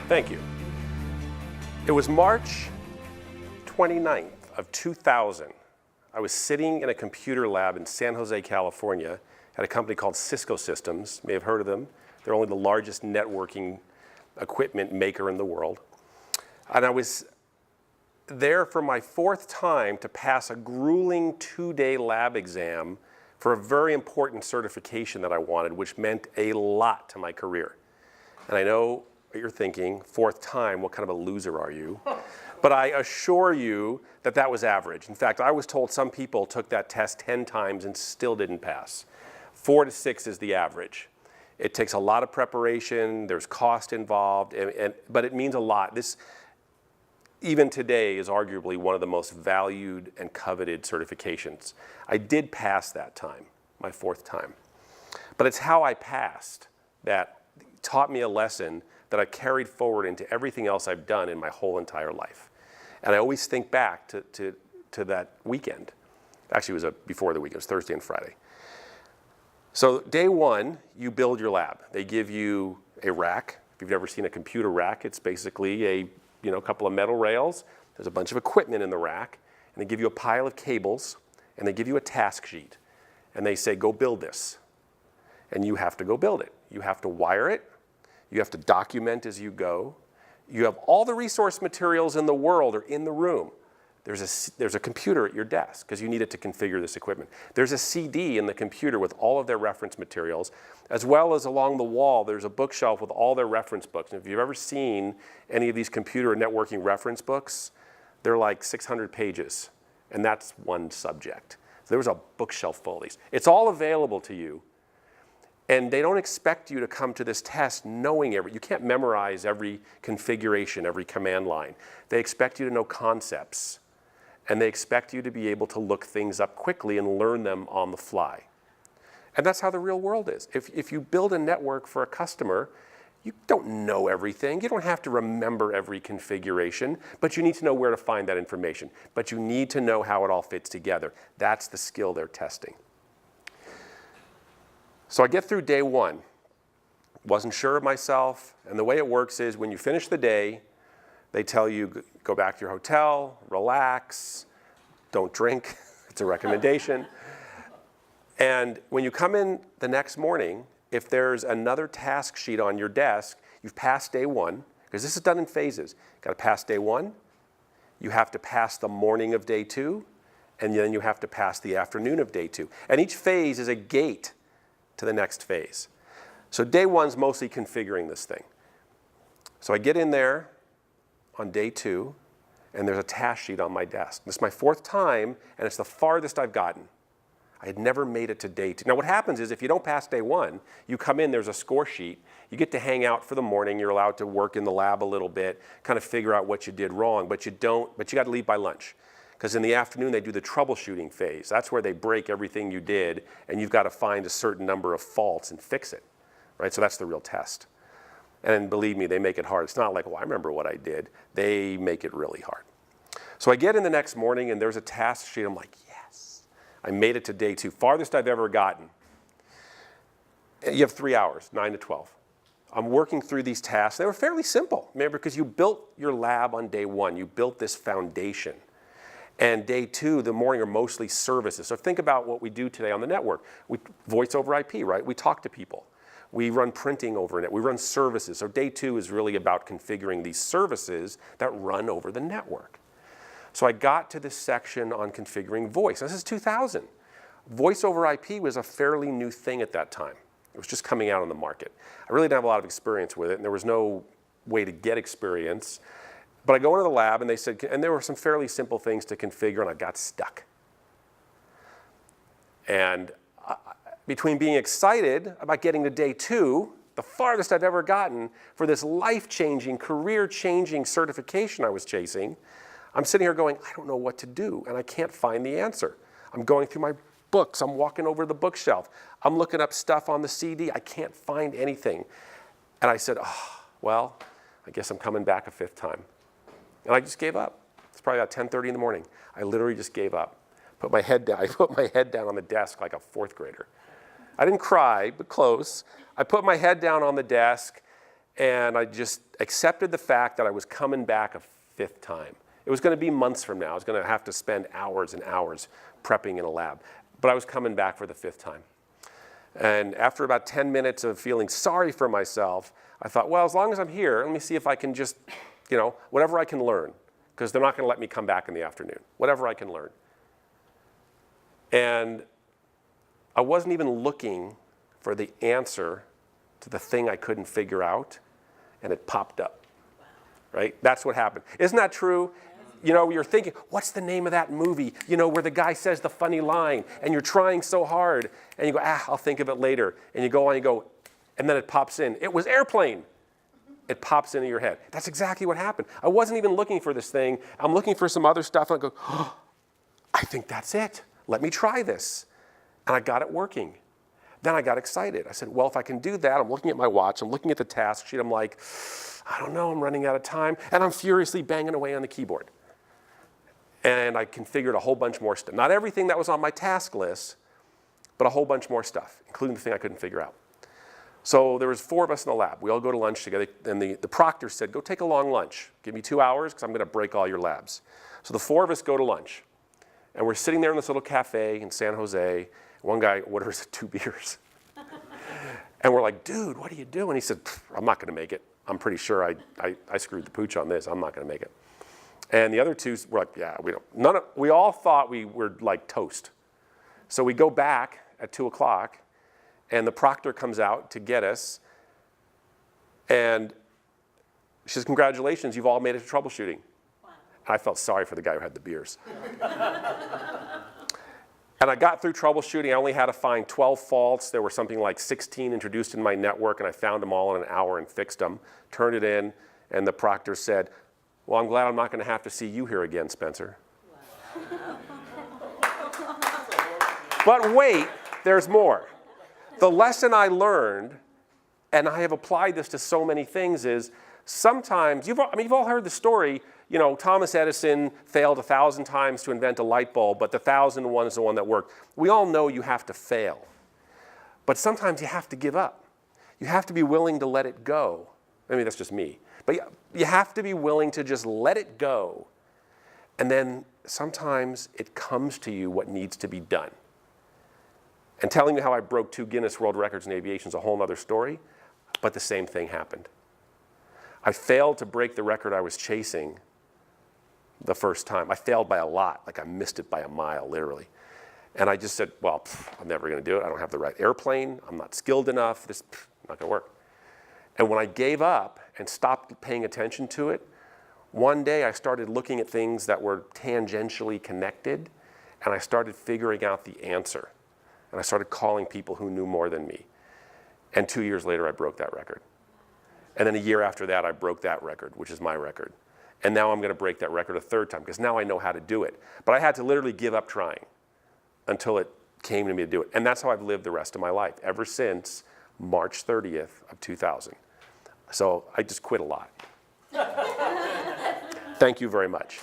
Thank you. It was March 29th of 2000. I was sitting in a computer lab in San Jose, California, at a company called Cisco Systems. You may have heard of them. They're only the largest networking equipment maker in the world. And I was there for my fourth time to pass a grueling 2-day lab exam for a very important certification that I wanted, which meant a lot to my career. And I know what you're thinking, fourth time, what kind of a loser are you? But I assure you that that was average. In fact, I was told some people took that test 10 times and still didn't pass. 4 to 6 is the average. It takes a lot of preparation, there's cost involved, but it means a lot. This, even today, is arguably one of the most valued and coveted certifications. I did pass that time, my fourth time. But it's how I passed that taught me a lesson that I carried forward into everything else I've done in my whole entire life. And I always think back to that weekend. Actually, it was before the weekend, it was Thursday and Friday. So day one, you build your lab. They give you a rack. If you've never seen a computer rack, it's basically a couple of metal rails. There's a bunch of equipment in the rack, and they give you a pile of cables, and they give you a task sheet. And they say, go build this. And you have to go build it. You have to wire it. You have to document as you go. You have all the resource materials in the world are in the room. There's a computer at your desk because you need it to configure this equipment. There's a CD in the computer with all of their reference materials, as well as along the wall, there's a bookshelf with all their reference books. And if you've ever seen any of these computer and networking reference books, they're like 600 pages, and that's one subject. So there was a bookshelf full of these. It's all available to you. And they don't expect you to come to this test knowing you can't memorize every configuration, every command line. They expect you to know concepts. And they expect you to be able to look things up quickly and learn them on the fly. And that's how the real world is. If you build a network for a customer, you don't know everything. You don't have to remember every configuration, but you need to know where to find that information. But you need to know how it all fits together. That's the skill they're testing. So I get through day one, wasn't sure of myself, and the way it works is when you finish the day, they tell you go back to your hotel, relax, don't drink, it's a recommendation. And when you come in the next morning, if there's another task sheet on your desk, you've passed day one, because this is done in phases. You've got to pass day one, you have to pass the morning of day two, and then you have to pass the afternoon of day two. And each phase is a gate to the next phase. So day one's mostly configuring this thing. So I get in there on day two, and there's a task sheet on my desk. This is my fourth time, and it's the farthest I've gotten. I had never made it to day two. Now what happens is if you don't pass day one, you come in, there's a score sheet. You get to hang out for the morning. You're allowed to work in the lab a little bit, kind of figure out what you did wrong, but you got to leave by lunch. Because in the afternoon, they do the troubleshooting phase. That's where they break everything you did, and you've got to find a certain number of faults and fix it, right? So that's the real test. And believe me, they make it hard. It's not like, well, I remember what I did. They make it really hard. So I get in the next morning, and there's a task sheet. I'm like, yes, I made it to day two, farthest I've ever gotten. You have 3 hours, 9 to 12. I'm working through these tasks. They were fairly simple, remember, because you built your lab on day one. You built this foundation. And day two, the morning, are mostly services. So think about what we do today on the network. We voice over IP, right? We talk to people. We run printing over it. We run services. So day two is really about configuring these services that run over the network. So I got to this section on configuring voice. This is 2000. Voice over IP was a fairly new thing at that time. It was just coming out on the market. I really didn't have a lot of experience with it, and there was no way to get experience. But I go into the lab, and they said, and there were some fairly simple things to configure, and I got stuck. And between being excited about getting to day two, the farthest I've ever gotten for this life-changing, career-changing certification I was chasing, I'm sitting here going, I don't know what to do, and I can't find the answer. I'm going through my books. I'm walking over the bookshelf. I'm looking up stuff on the CD. I can't find anything. And I said, oh, well, I guess I'm coming back a fifth time. And I just gave up. It's probably about 10:30 in the morning. I literally just gave up. Put my head down. I put my head down on the desk like a fourth grader. I didn't cry, but close. I put my head down on the desk, and I just accepted the fact that I was coming back a 5th time. It was going to be months from now. I was going to have to spend hours and hours prepping in a lab. But I was coming back for the 5th time. And after about 10 minutes of feeling sorry for myself, I thought, well, as long as I'm here, let me see if I can just, whatever I can learn, because they're not going to let me come back in the afternoon. Whatever I can learn. And I wasn't even looking for the answer to the thing I couldn't figure out, and it popped up. Right? That's what happened. Isn't that true? You're thinking, what's the name of that movie, where the guy says the funny line, and you're trying so hard, and you go, I'll think of it later. And you go on, and then it pops in. It was airplane. It pops into your head. That's exactly what happened. I wasn't even looking for this thing. I'm looking for some other stuff, and I go, I think that's it. Let me try this. And I got it working. Then I got excited. I said, well, if I can do that, I'm looking at my watch, I'm looking at the task sheet, I'm like, I don't know, I'm running out of time, and I'm furiously banging away on the keyboard. And I configured a whole bunch more stuff. Not everything that was on my task list, but a whole bunch more stuff, including the thing I couldn't figure out. So there was 4 of us in the lab. We all go to lunch together, and the proctor said, go take a long lunch. Give me 2 hours, because I'm going to break all your labs. So the 4 of us go to lunch. And we're sitting there in this little cafe in San Jose. One guy orders 2 beers. And we're like, dude, what are you doing? He said, I'm not going to make it. I'm pretty sure I screwed the pooch on this. I'm not going to make it. And the other 2 were like, yeah, we all thought we were like toast. So we go back at 2 o'clock, and the proctor comes out to get us. And she says, congratulations, you've all made it to troubleshooting. Wow. I felt sorry for the guy who had the beers. And I got through troubleshooting. I only had to find 12 faults. There were something like 16 introduced in my network, and I found them all in an hour and fixed them, turned it in, and the proctor said, well, I'm glad I'm not going to have to see you here again, Spencer. Wow. But wait, there's more. The lesson I learned, and I have applied this to so many things, is sometimes, you've all heard the story, Thomas Edison failed 1,000 times to invent a light bulb, but the 1,000th one is the one that worked. We all know you have to fail. But sometimes you have to give up. You have to be willing to let it go. Maybe that's just me. But you have to be willing to just let it go. And then sometimes it comes to you what needs to be done. And telling you how I broke 2 Guinness World Records in aviation is a whole other story, but the same thing happened. I failed to break the record I was chasing the first time. I failed by a lot, like I missed it by a mile, literally. And I just said, well, I'm never going to do it. I don't have the right airplane. I'm not skilled enough. This not going to work. And when I gave up and stopped paying attention to it, one day I started looking at things that were tangentially connected, and I started figuring out the answer. And I started calling people who knew more than me. And 2 years later, I broke that record. And then a year after that, I broke that record, which is my record. And now I'm going to break that record a 3rd time, because now I know how to do it. But I had to literally give up trying until it came to me to do it. And that's how I've lived the rest of my life, ever since March 30th of 2000. So I just quit a lot. Thank you very much.